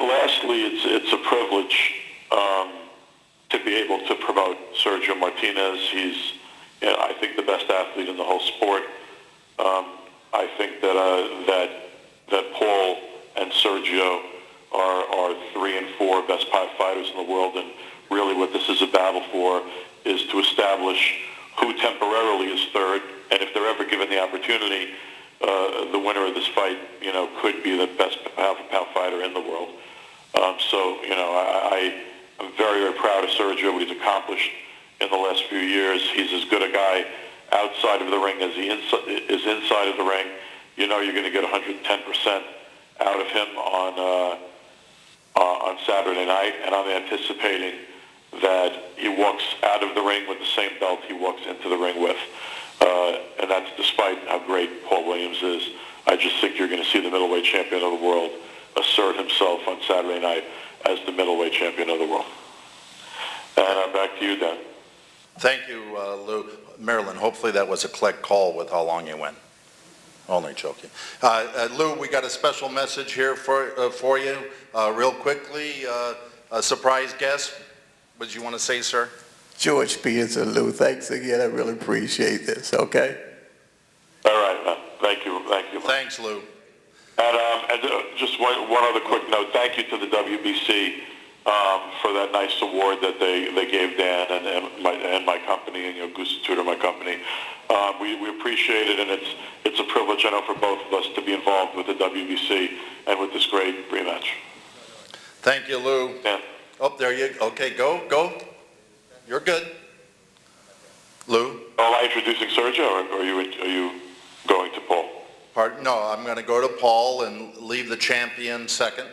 lastly, it's a privilege to be able to promote Sergio Martinez. He's, I think, the best athlete in the whole sport. I think that Paul and Sergio are 3 and 4 best fighters in the world, and really what this is a battle for is to establish who temporarily is third, and if they're ever given the opportunity, the winner of this fight, could be the best pound-for-pound fighter in the world. So, I'm very, very proud of Sergio, what he's accomplished in the last few years. He's as good a guy outside of the ring as he is inside of the ring. You're going to get 110% out of him on Saturday night, and I'm anticipating that he walks out of the ring with the same belt he walks into the ring with. And that's despite how great Paul Williams is. I just think you're going to see the middleweight champion of the world assert himself on Saturday night as the middleweight champion of the world. And back to you, Dan. Thank you, Lou. Marilyn, hopefully that was a collect call with how long you went. Only joking. Lou, we got a special message here for you. Real quickly, a surprise guest. What did you want to say, sir? George Peterson, Lou, thanks again. I really appreciate this, okay? All right, man. Thank you. Thanks, Lou. And just one other quick note. Thank you to the WBC for that nice award that they gave Dan and my company, and Goossen, Tutor, my company. We appreciate it, and it's a privilege, I know, for both of us to be involved with the WBC and with this great rematch. Thank you, Lou. Yeah. Oh, there you go. Okay, go. You're good. Lou? Am I introducing Sergio, or are you going to Paul? Pardon? No, I'm going to go to Paul and leave the champion second.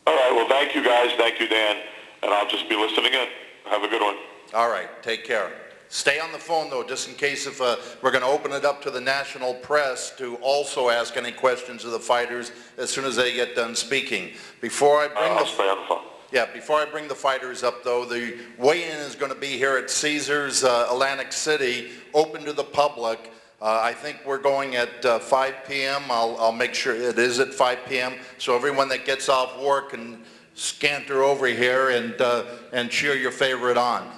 All right, well, thank you, guys. Thank you, Dan. And I'll just be listening in. Have a good one. All right, take care. Stay on the phone, though, just in case if we're going to open it up to the national press to also ask any questions of the fighters as soon as they get done speaking. Before I bring I'll stay on the phone. Yeah, before I bring the fighters up, though, the weigh-in is going to be here at Caesars Atlantic City, open to the public. I think we're going at 5 p.m. I'll make sure it is at 5 p.m. so everyone that gets off work can scanter over here and cheer your favorite on.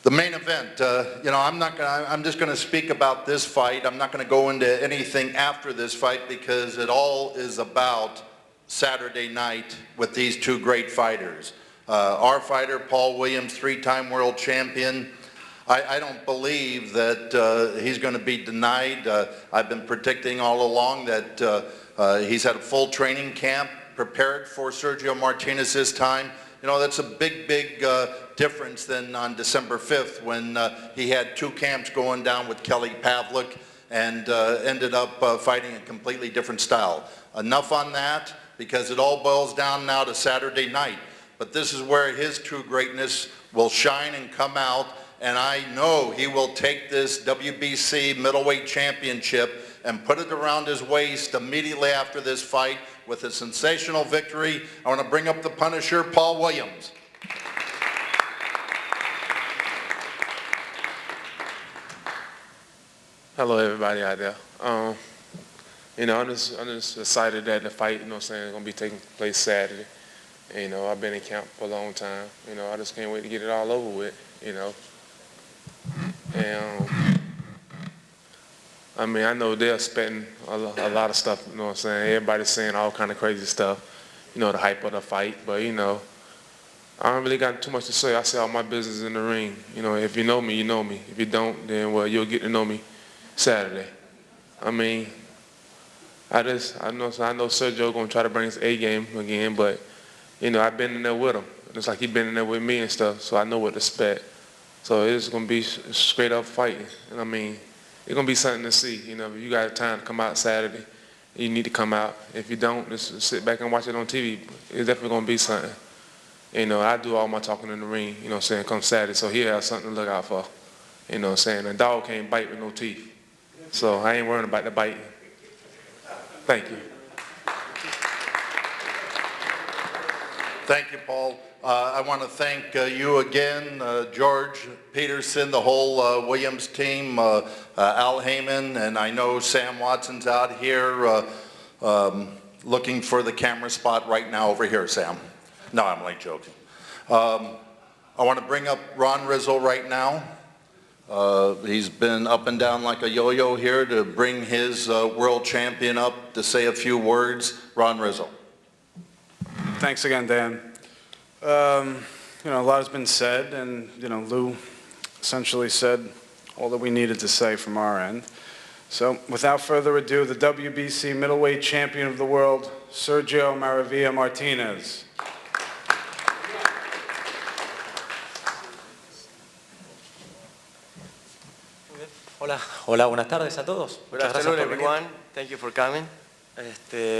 The main event, I'm just going to speak about this fight. I'm not going to go into anything after this fight because it all is about Saturday night with these two great fighters. Our fighter, Paul Williams, 3-time world champion. I don't believe that he's going to be denied. I've been predicting all along that he's had a full training camp, prepared for Sergio Martinez this time. That's a big difference than on December 5th when he had 2 camps going down with Kelly Pavlik and ended up fighting a completely different style. Enough on that, because it all boils down now to Saturday night. But this is where his true greatness will shine and come out, and I know he will take this WBC middleweight championship and put it around his waist immediately after this fight with a sensational victory. I want to bring up the Punisher, Paul Williams. Hello, everybody out there. I'm just excited that the fight, is going to be taking place Saturday. I've been in camp for a long time. I just can't wait to get it all over with, And, I know they're expecting a lot of stuff, Everybody's saying all kind of crazy stuff, the hype of the fight. But, I don't really got too much to say. I say all my business in the ring. If you know me, you know me. If you don't, then, well, you'll get to know me Saturday. I know Sergio gonna try to bring his A game again, but I've been in there with him. It's like he's been in there with me and stuff, so I know what to expect. So it's gonna be straight up fighting, and it's gonna be something to see. If you got time to come out Saturday, you need to come out. If you don't, just sit back and watch it on TV. It's definitely gonna be something. I do all my talking in the ring. Come Saturday, so he'll have something to look out for. A dog can't bite with no teeth, so I ain't worrying about the biting. Thank you. Thank you, Paul. I want to thank you again, George Peterson, the whole Williams team, Al Heyman, and I know Sam Watson's out here. looking for the camera spot right now over here, Sam. No, I'm only joking. I want to bring up Ron Rizzo right now. He's been up and down like a yo-yo here to bring his world champion up to say a few words. Ron Rizzo. Thanks again, Dan. You know, a lot has been said, and, you know, Lou essentially said all that we needed to say from our end. So, without further ado, the WBC middleweight champion of the world, Sergio Maravilla Martinez. Hola, hola, buenas tardes a todos. Good Muchas gracias afternoon, por venir. everyone. Thank you for coming.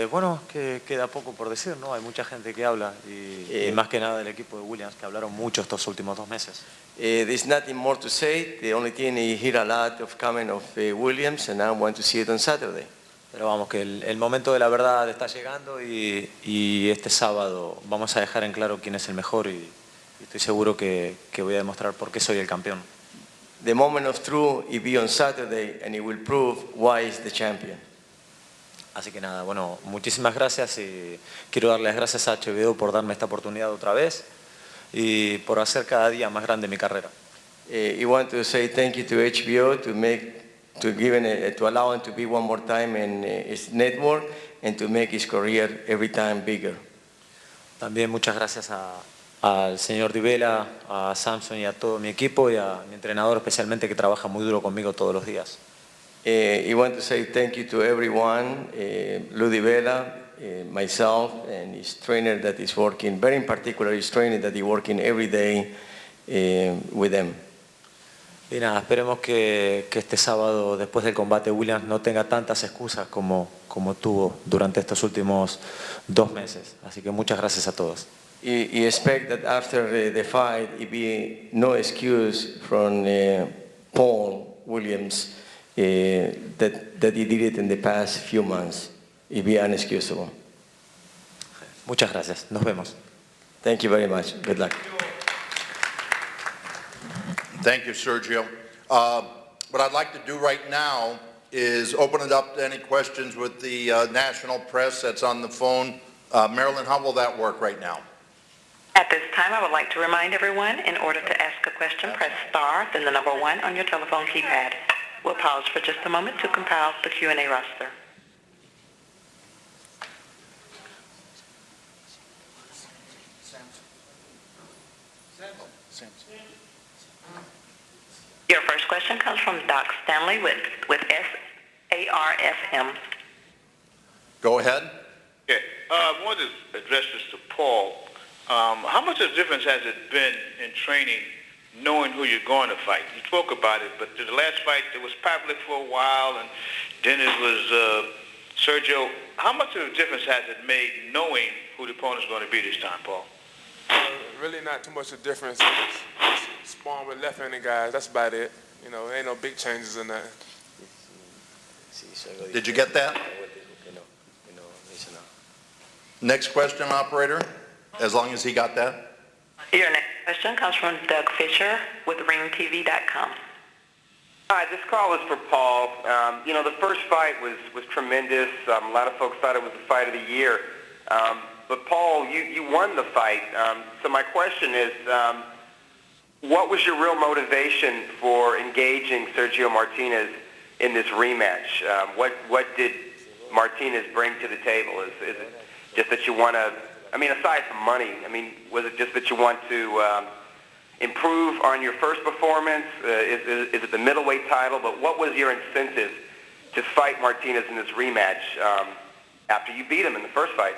Bueno, que queda poco por decir, ¿no? Hay mucha gente que habla y más que nada del equipo de Williams, que hablaron mucho estos últimos 2 meses. There's nothing more to say. The only thing you hear a lot of comment of Williams, and I want to see it on Saturday. Pero vamos, que el momento de la verdad está llegando y este sábado vamos a dejar en claro quién es el mejor y estoy seguro que voy a demostrar por qué soy el campeón. The moment of truth will be on Saturday, and it will prove why is the champion. Así que nada, bueno, muchísimas gracias y quiero darle las gracias a HBO por darme esta oportunidad otra vez y por hacer cada día más grande mi carrera. I want to say thank you to HBO to allow him to be one more time in his network and to make his career every time bigger. También muchas gracias al señor DiBella, a Samson y a todo mi equipo y a mi entrenador especialmente que trabaja muy duro conmigo todos los días. I want to say thank you to everyone, Lou DiBella, myself, and his trainer that is working, very in particular his trainer that is working every day with them. Y nada, esperemos que este sábado, después del combate, Williams no tenga tantas excusas como tuvo durante estos últimos 2 meses. Así que muchas gracias a todos. I expect that after the fight, it be no excuse from Paul Williams that he did it in the past few months. It be inexcusable. Muchas gracias. Nos vemos. Thank you very much. Good luck. Thank you, Sergio. What I'd like to do right now is open it up to any questions with the national press that's on the phone. Marilyn, how will that work right now? At this time, I would like to remind everyone, in order to ask a question, press star, then the number 1 on your telephone keypad. We'll pause for just a moment to compile the Q&A roster. Your first question comes from Doc Stanley with SARFM. Go ahead. Yeah, I wanted to address this to Paul. How much of a difference has it been in training, knowing who you're going to fight? You spoke about it, but the last fight, it was Pavlik for a while, and then it was Sergio. How much of a difference has it made knowing who the opponent's going to be this time, Paul? Really not too much of a difference. Just sparring with left-handed guys, that's about it. You know, ain't no big changes in that. Did you get that? Next question, operator, as long as he got that. Your next question comes from Doug Fisher with RingTV.com. Hi, this call is for Paul. You know, the first fight was tremendous. A lot of folks thought it was the fight of the year. But Paul, you won the fight. So my question is, what was your real motivation for engaging Sergio Martinez in this rematch? What did Martinez bring to the table? Is it just that you want to, I mean, aside from money, I mean, was it just that you want to improve on your first performance? Is it the middleweight title? But what was your incentive to fight Martinez in this rematch after you beat him in the first fight?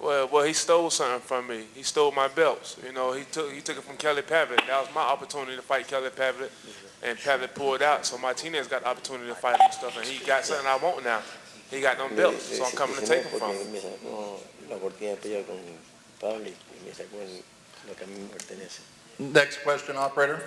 Well, he stole something from me. He stole my belts. You know, he took it from Kelly Pavlik. That was my opportunity to fight Kelly Pavlik, and Pavlik pulled out. So Martinez got the opportunity to fight him and stuff, and he got something I want now. He got them belts, so I'm coming to take them from him. Next question, operator.